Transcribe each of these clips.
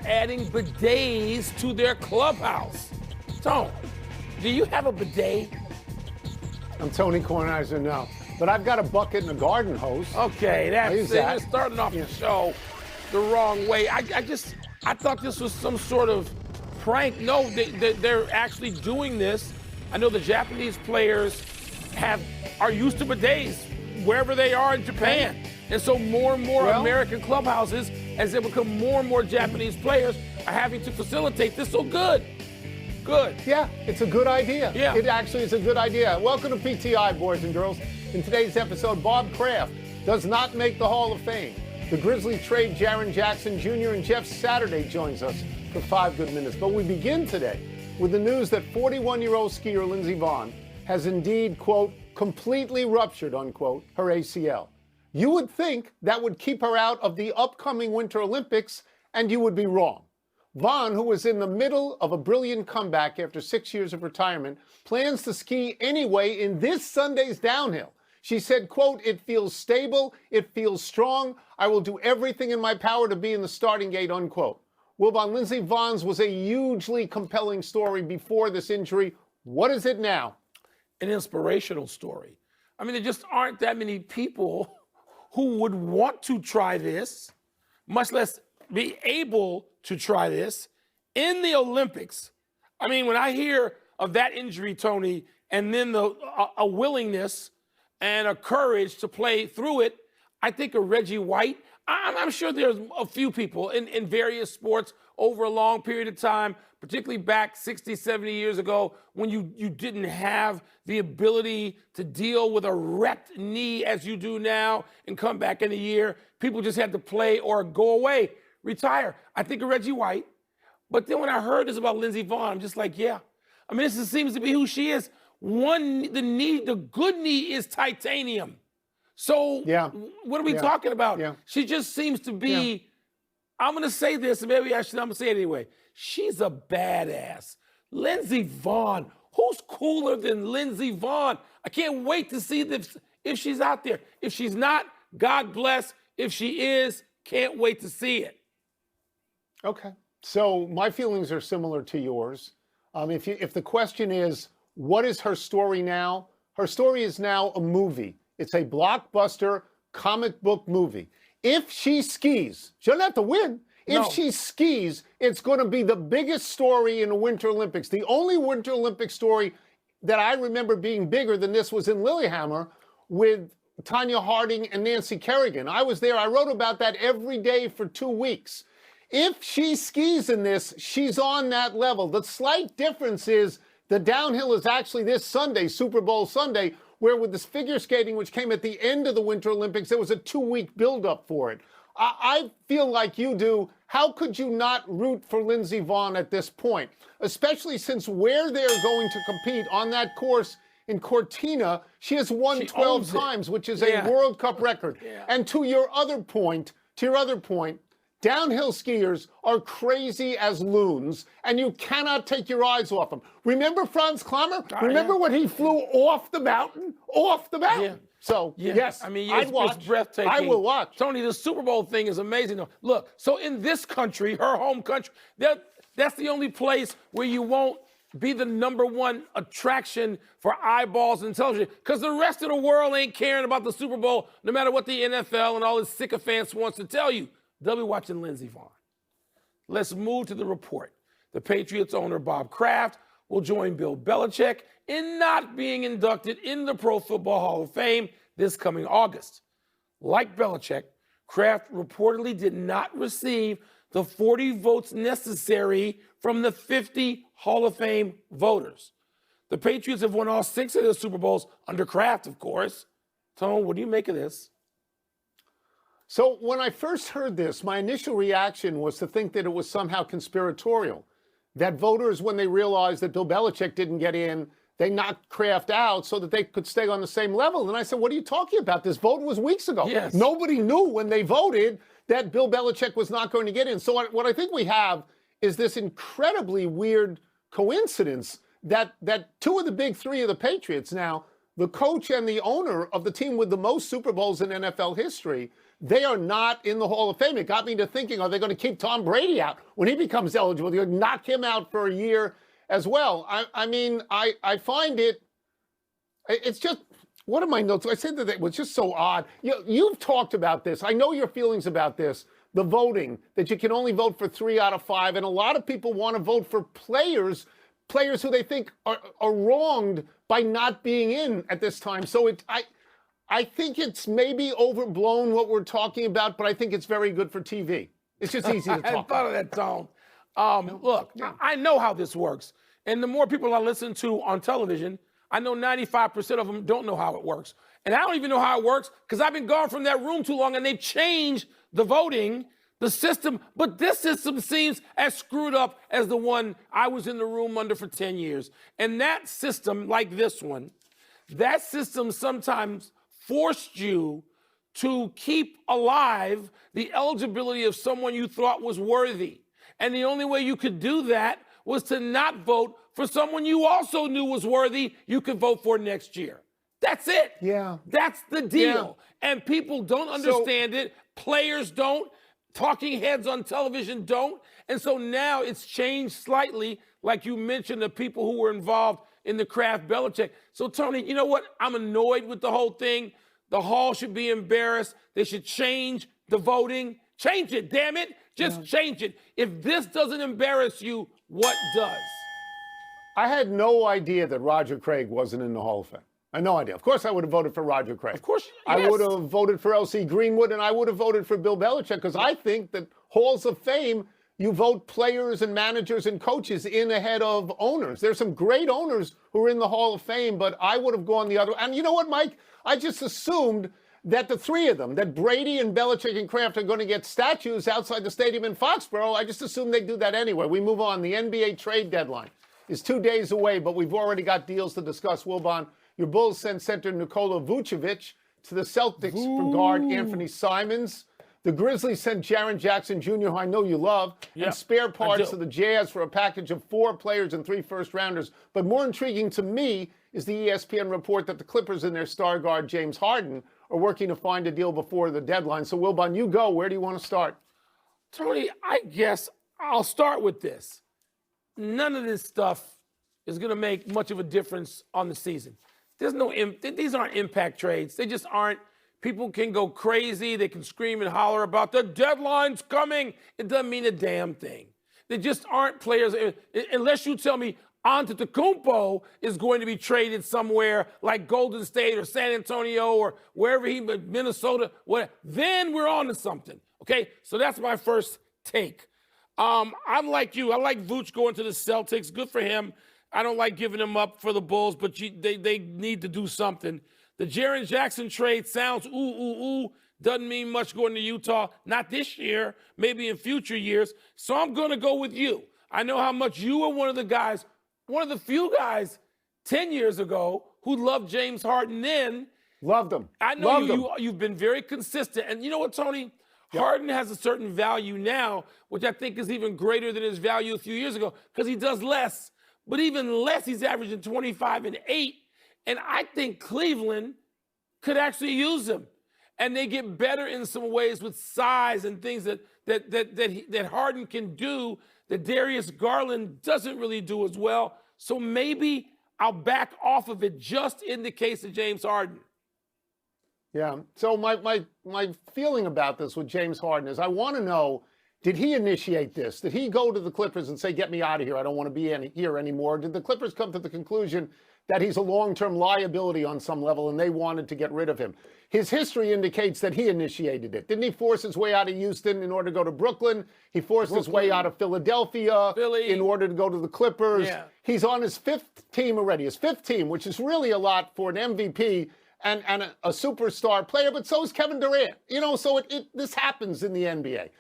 adding bidets to their clubhouse. Tone, do you have a bidet? I'm Tony Kornheiser, no. But I've got a bucket and a garden hose. Okay, that's it. You're starting off Yeah. the show the wrong way. I thought this was some sort of prank. No, they're actually doing this. I know the Japanese players are used to bidets wherever they are in Japan. And so more and more American clubhouses, as they become more and more Japanese players, are having to facilitate this. So good. Good. Yeah, it's a good idea. Yeah. It actually is a good idea. Welcome to PTI, boys and girls. In today's episode, Bob Kraft does not make the Hall of Fame. The Grizzlies trade Jaren Jackson Jr. and Jeff Saturday joins us for 5 good minutes. But we begin today with the news that 41-year-old skier Lindsey Vonn has indeed, quote, completely ruptured, unquote, her ACL. You would think that would keep her out of the upcoming Winter Olympics, and you would be wrong. Vonn, who was in the middle of a brilliant comeback after 6 years of retirement, plans to ski anyway in this Sunday's downhill. She said, quote, it feels stable, it feels strong, I will do everything in my power to be in the starting gate, unquote. Wilbon, Lindsey Vonn's was a hugely compelling story before this injury. What is it now? An inspirational story. I mean, there just aren't that many people who would want to try this, much less be able to try this in the Olympics. I mean, when I hear of that injury, Tony, and then a willingness and a courage to play through it, I think of Reggie White. I'm sure there's a few people in various sports over a long period of time, particularly back 60, 70 years ago, when you didn't have the ability to deal with a wrecked knee as you do now and come back in a year. People just had to play or go away, retire. I think of Reggie White. But then when I heard this about Lindsey Vonn, I'm just like, yeah. I mean, this seems to be who she is. The good knee is titanium. So what are we talking about? Yeah. She just seems to be, I'm going to say this, and maybe I'm going to say it anyway. She's a badass. Lindsey Vonn. Who's cooler than Lindsey Vonn? I can't wait to see if she's out there. If she's not, God bless. If she is, can't wait to see it. Okay. So my feelings are similar to yours. If the question is, what is her story now? Her story is now a movie. It's a blockbuster comic book movie. If she skis, she doesn't have to win. If she skis, it's going to be the biggest story in the Winter Olympics. The only Winter Olympic story that I remember being bigger than this was in Lillehammer with Tanya Harding and Nancy Kerrigan. I was there. I wrote about that every day for 2 weeks. If she skis in this, she's on that level. The slight difference is the downhill is actually this Sunday, Super Bowl Sunday, where with this figure skating, which came at the end of the Winter Olympics, there was a 2-week buildup for it. I feel like you do. How could you not root for Lindsey Vonn at this point? Especially since where they're going to compete on that course in Cortina, she has won 12 times, which is a World Cup record. And to your other point, downhill skiers are crazy as loons, and you cannot take your eyes off them. Remember Franz Klammer? Remember when he flew off the mountain? Off the mountain. Yeah. So, yes, I mean, I'd watch. It's breathtaking. I will watch. Tony, the Super Bowl thing is amazing. Though. Look, so in this country, her home country, that's the only place where you won't be the #1 attraction for eyeballs and television, because the rest of the world ain't caring about the Super Bowl, no matter what the NFL and all its sycophants wants to tell you. They'll be watching Lindsey Vonn. Let's move to the report. The Patriots owner, Bob Kraft, will join Bill Belichick in not being inducted in the Pro Football Hall of Fame this coming August. Like Belichick, Kraft reportedly did not receive the 40 votes necessary from the 50 Hall of Fame voters. The Patriots have won all 6 of their Super Bowls under Kraft, of course. Tone, what do you make of this? So when I first heard this, my initial reaction was to think that it was somehow conspiratorial, that voters, when they realized that Bill Belichick didn't get in, they knocked Kraft out so that they could stay on the same level. And I said, what are you talking about? This vote was weeks ago. Yes. Nobody knew when they voted that Bill Belichick was not going to get in. So what I think we have is this incredibly weird coincidence that 2 of the big 3 of the Patriots now, the coach and the owner of the team with the most Super Bowls in NFL history, they are not in the Hall of Fame. It got me to thinking, are they going to keep Tom Brady out when he becomes eligible? They're going to knock him out for a year as well. I mean, I find it's just, what are my notes? I said that it was just so odd. You've talked about this. I know your feelings about this. The voting, that you can only vote for 3 out of 5. And a lot of people want to vote for players who they think are wronged by not being in at this time. So I think it's maybe overblown what we're talking about, but I think it's very good for TV. It's just easy to talk I hadn't thought of that, Tone. Look, I know how this works. And the more people I listen to on television, I know 95% of them don't know how it works. And I don't even know how it works because I've been gone from that room too long and they've changed the voting, the system. But this system seems as screwed up as the one I was in the room under for 10 years. And that system, like this one, that system sometimes forced you to keep alive the eligibility of someone you thought was worthy. And the only way you could do that was to not vote for someone you also knew was worthy you could vote for next year. That's it. Yeah. That's the deal. Yeah. And people don't understand it. Players don't. Talking heads on television don't. And so now it's changed slightly, like you mentioned, the people who were involved in the Kraft Belichick. So, Tony, you know what? I'm annoyed with the whole thing. The Hall should be embarrassed. They should change the voting. Change it, damn it. Just change it. If this doesn't embarrass you, what does? I had no idea that Roger Craig wasn't in the Hall of Fame. I had no idea. Of course, I would have voted for Roger Craig. Of course, yes. I would have voted for L.C. Greenwood, and I would have voted for Bill Belichick, because I think that Halls of Fame, you vote players and managers and coaches in ahead of owners. There's some great owners who are in the Hall of Fame, but I would have gone the other way. And you know what, Mike? I just assumed that the three of them, that Brady and Belichick and Kraft, are going to get statues outside the stadium in Foxborough. I just assumed they'd do that anyway. We move on. The NBA trade deadline is 2 days away, but we've already got deals to discuss. Wilbon, your Bulls sent center Nikola Vucevic to the Celtics for guard Anthony Simons. The Grizzlies sent Jaren Jackson Jr., who I know you love, and spare parts to the Jazz for a package of 4 players and 3 first-rounders. But more intriguing to me is the ESPN report that the Clippers and their star guard James Harden are working to find a deal before the deadline. So, Wilbon, you go. Where do you want to start? Tony, I guess I'll start with this. None of this stuff is going to make much of a difference on the season. These aren't impact trades. They just aren't. People can go crazy. They can scream and holler about the deadline's coming. It doesn't mean a damn thing. They just aren't players. Unless you tell me Antetokounmpo is going to be traded somewhere like Golden State or San Antonio or wherever Minnesota, whatever, then we're on to something. Okay, so that's my first take. I'm like you. I like Vooch going to the Celtics. Good for him. I don't like giving him up for the Bulls, but they need to do something. The Jaren Jackson trade sounds doesn't mean much going to Utah. Not this year, maybe in future years. So I'm going to go with you. I know how much you were one of the few guys 10 years ago who loved James Harden then. Loved him. I know you've been very consistent. And you know what, Tony? Yep. Harden has a certain value now, which I think is even greater than his value a few years ago, because he does less. But even less, he's averaging 25 and 8. And I think Cleveland could actually use him. And they get better in some ways with size and things that Harden can do that Darius Garland doesn't really do as well. So maybe I'll back off of it just in the case of James Harden. Yeah. So my feeling about this with James Harden is I want to know, did he initiate this? Did he go to the Clippers and say, get me out of here, I don't want to be here anymore? Did the Clippers come to the conclusion that he's a long-term liability on some level and they wanted to get rid of him? His history indicates that he initiated it. Didn't he force his way out of Houston in order to go to Brooklyn? He forced his way out of Philadelphia in order to go to the Clippers. Yeah. He's on his 5th team already, which is really a lot for an MVP and a superstar player, but so is Kevin Durant. You know, so this happens in the NBA.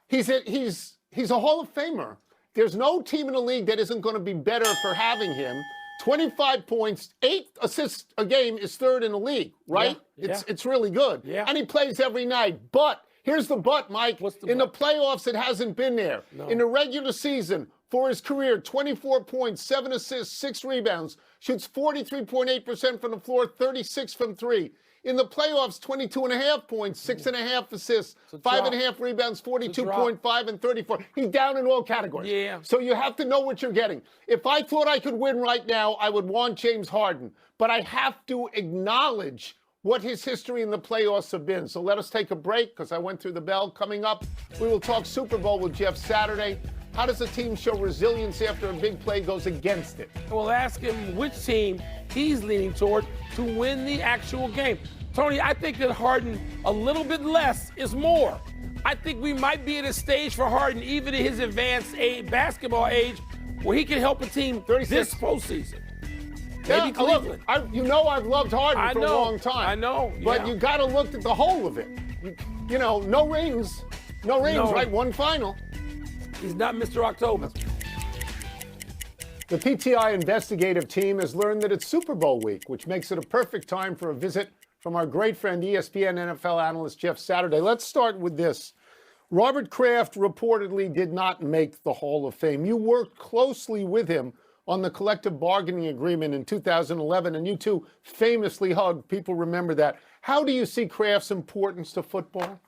He's a Hall of Famer. There's no team in the league that isn't going to be better for having him. 25 points, 8 assists a game is 3rd in the league, right? Yeah. It's really good. Yeah. And he plays every night. But here's the but, Mike. In the playoffs, it hasn't been there. No. In the regular season, for his career, 24 points, 7 assists, 6 rebounds, shoots 43.8% from the floor, 36 from 3. In the playoffs, 22.5 points, 6.5 assists, 5.5 rebounds, 42.5 and 34. He's down in all categories. Yeah. So you have to know what you're getting. If I thought I could win right now, I would want James Harden. But I have to acknowledge what his history in the playoffs have been. So let us take a break because I went through the bell. Coming up, we will talk Super Bowl with Jeff Saturday. How does a team show resilience after a big play goes against it? We'll ask him which team he's leaning toward to win the actual game. Tony, I think that Harden, a little bit less is more. I think we might be at a stage for Harden, even at his advanced basketball age, where he can help a team 36. this postseason. Yeah, Maybe Cleveland. you know I've loved Harden for a long time. I know. But you got to look at the whole of it. You know, no rings, right? One final. He's not Mr. October. The PTI investigative team has learned that it's Super Bowl week, which makes it a perfect time for a visit from our great friend, ESPN NFL analyst Jeff Saturday. Let's start with this. Robert Kraft reportedly did not make the Hall of Fame. You worked closely with him on the collective bargaining agreement in 2011, and you two famously hugged. People remember that. How do you see Kraft's importance to football?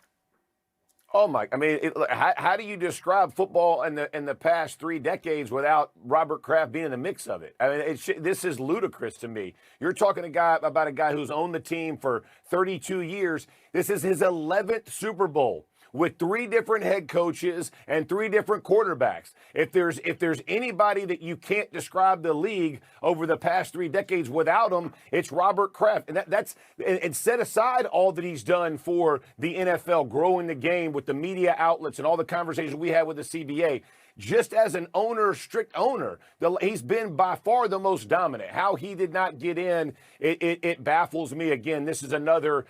Oh, Mike, I mean, how do you describe football in the past 3 decades without Robert Kraft being in the mix of it? I mean, this is ludicrous to me. You're talking about a guy who's owned the team for 32 years. This is his 11th Super Bowl with 3 different head coaches and 3 different quarterbacks. If there's anybody that you can't describe the league over the past 3 decades without him, it's Robert Kraft. And and set aside all that he's done for the NFL, growing the game with the media outlets and all the conversations we had with the CBA. Just as an owner, strict owner, he's been by far the most dominant. How he did not get in, it baffles me. Again, this is another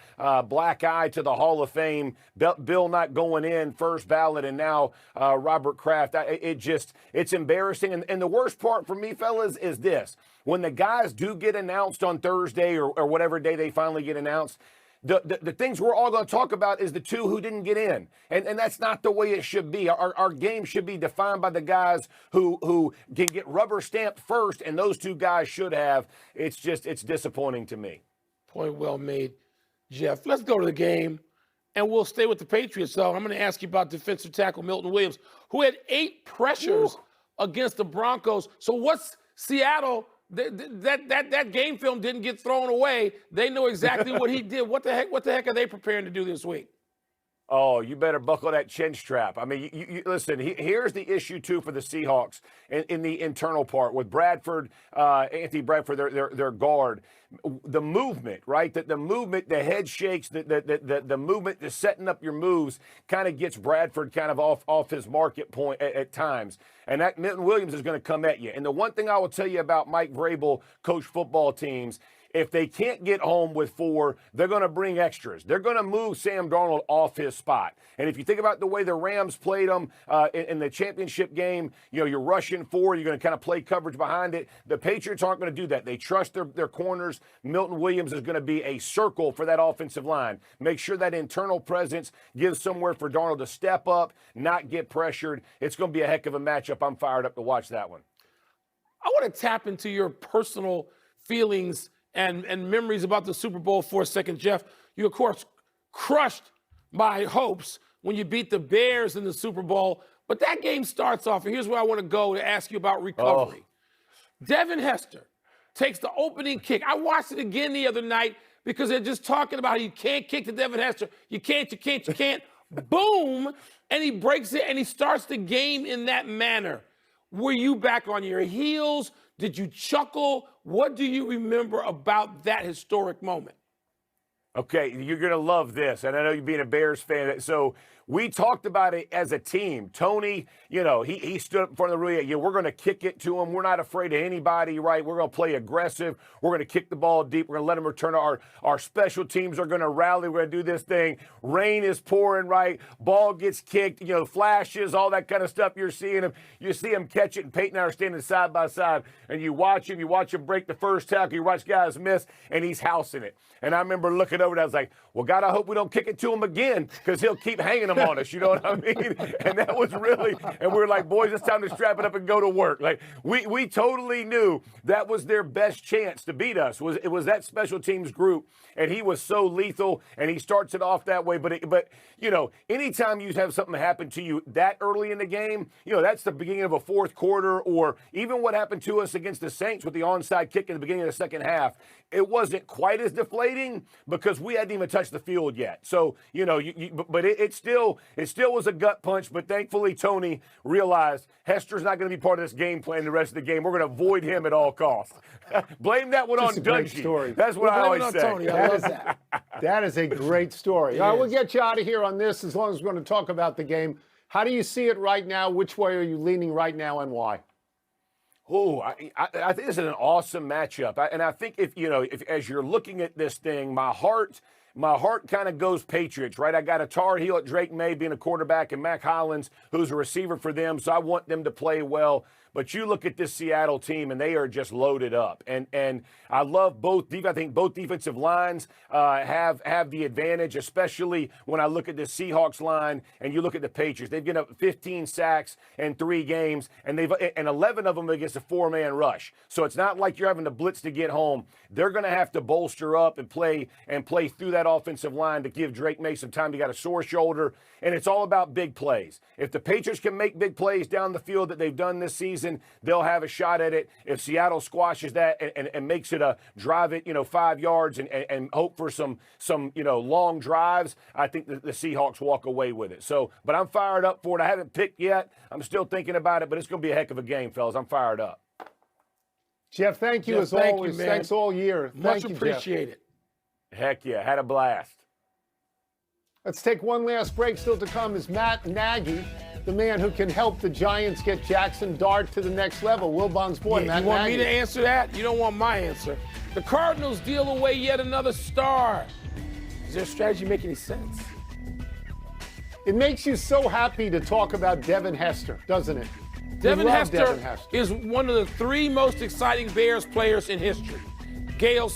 black eye to the Hall of Fame. Bill not going in first ballot, and now Robert Kraft. It's embarrassing. And the worst part for me, fellas, is this. When the guys do get announced on Thursday or whatever day they finally get announced, the things we're all going to talk about is the 2 who didn't get in. And that's not the way it should be. Our game should be defined by the guys who can get rubber stamped first, and those 2 guys should have. It's disappointing to me. Point well made, Jeff. Let's go to the game, and we'll stay with the Patriots, though. I'm going to ask you about defensive tackle Milton Williams, who had 8 pressures against the Broncos. So what's Seattle? That game film didn't get thrown away. They know exactly what he did. What the heck are they preparing to do this week? Oh, you better buckle that chin strap. I mean, you listen, here's the issue, too, for the Seahawks in the internal part with Bradford, Anthony Bradford, their guard. The movement, right? The movement, the head shakes, the movement, the setting up your moves kind of gets Bradford kind of off his market point at times. And that Milton Williams is going to come at you. And the one thing I will tell you about Mike Vrabel, coach football teams, if they can't get home with 4, they're going to bring extras. They're going to move Sam Darnold off his spot. And if you think about the way the Rams played them in the championship game, you're rushing 4, you're going to kind of play coverage behind it. The Patriots aren't going to do that. They trust their corners. Milton Williams is going to be a circle for that offensive line. Make sure that internal presence gives somewhere for Darnold to step up, not get pressured. It's going to be a heck of a matchup. I'm fired up to watch that one. I want to tap into your personal feelings and memories about the Super Bowl for a second, Jeff. You, of course, crushed my hopes when you beat the Bears in the Super Bowl. But that game starts off, and here's where I want to go to ask you about recovery. Devin Hester takes the opening kick. I watched it again the other night because they're just talking about how you can't kick to Devin Hester. You can't. Boom! And he breaks it, and he starts the game in that manner. Were you back on your heels? Did you chuckle? What do you remember about that historic moment? Okay, you're going to love this, and I know you being a Bears fan. So we talked about it as a team. Tony, he stood up in front of the room. We're going to kick it to him. We're not afraid of anybody, right? We're going to play aggressive. We're going to kick the ball deep. We're going to let them return. Our special teams are going to rally. We're going to do this thing. Rain is pouring, right? Ball gets kicked, flashes, all that kind of stuff. You're seeing him. You see him catch it, and Peyton and I are standing side by side, and you watch him break the first tackle. You watch guys miss, and he's housing it. And I remember looking over and I was like, well, God, I hope we don't kick it to him again because he'll keep hanging them them on us. You know what I mean? And that was really, and we were like, boys, it's time to strap it up and go to work. Like we totally knew that was their best chance to beat us. It was that special teams group, and he was so lethal, and he starts it off that way. But you know, anytime you have something happen to you that early in the game, you know, that's the beginning of a fourth quarter, or even what happened to us against the Saints with the onside kick in the beginning of the second half. It wasn't quite as deflating because we hadn't even touched the field yet. So, you know, but it still was a gut punch. But thankfully, Tony realized Hester's not going to be part of this game plan the rest of the game. We're going to avoid him at all costs. Blame that one Just on a great Dungy. story. That's what I always say. Tony. I love that. That is a great story. All right, we'll get you out of here on this as long as we're going to talk about the game. How do you see it right now? Which way are you leaning right now, and why? Oh, I think this is an awesome matchup. And I think if as you're looking at this thing, my heart kind of goes Patriots, right? I got a Tar Heel at Drake May being a quarterback and Mac Hollins, who's a receiver for them. So I want them to play well. But you look at this Seattle team, and they are just loaded up. And I love both. I think both defensive lines have the advantage, especially when I look at the Seahawks line and you look at the Patriots. They've given up 15 sacks in 3 games, and 11 of them against a 4-man rush. So it's not like you're having to blitz to get home. They're going to have to bolster up and play through that offensive line to give Drake May some time. He got a sore shoulder, and it's all about big plays. If the Patriots can make big plays down the field that they've done this season, they'll have a shot at it. If Seattle squashes that and makes it a drive it, 5 yards and hope for some long drives, I think the Seahawks walk away with it. So, but I'm fired up for it. I haven't picked yet. I'm still thinking about it, but it's going to be a heck of a game, fellas. I'm fired up. Jeff, thank you Jeff, as thank always. you, man. Thanks all year. Much Thank you, appreciated. Heck yeah, had a blast. Let's take one last break. Still to come is Matt Nagy, the man who can help the Giants get Jackson Dart to the next level. Wilbon's boy, Matt You want Nagy. me to answer that? You don't want my answer. The Cardinals deal away yet another star. Does their strategy make any sense? It makes you so happy to talk about Devin Hester, doesn't it? Devin We love Hester Devin Hester. is one of the 3 most exciting Bears players in history. Gale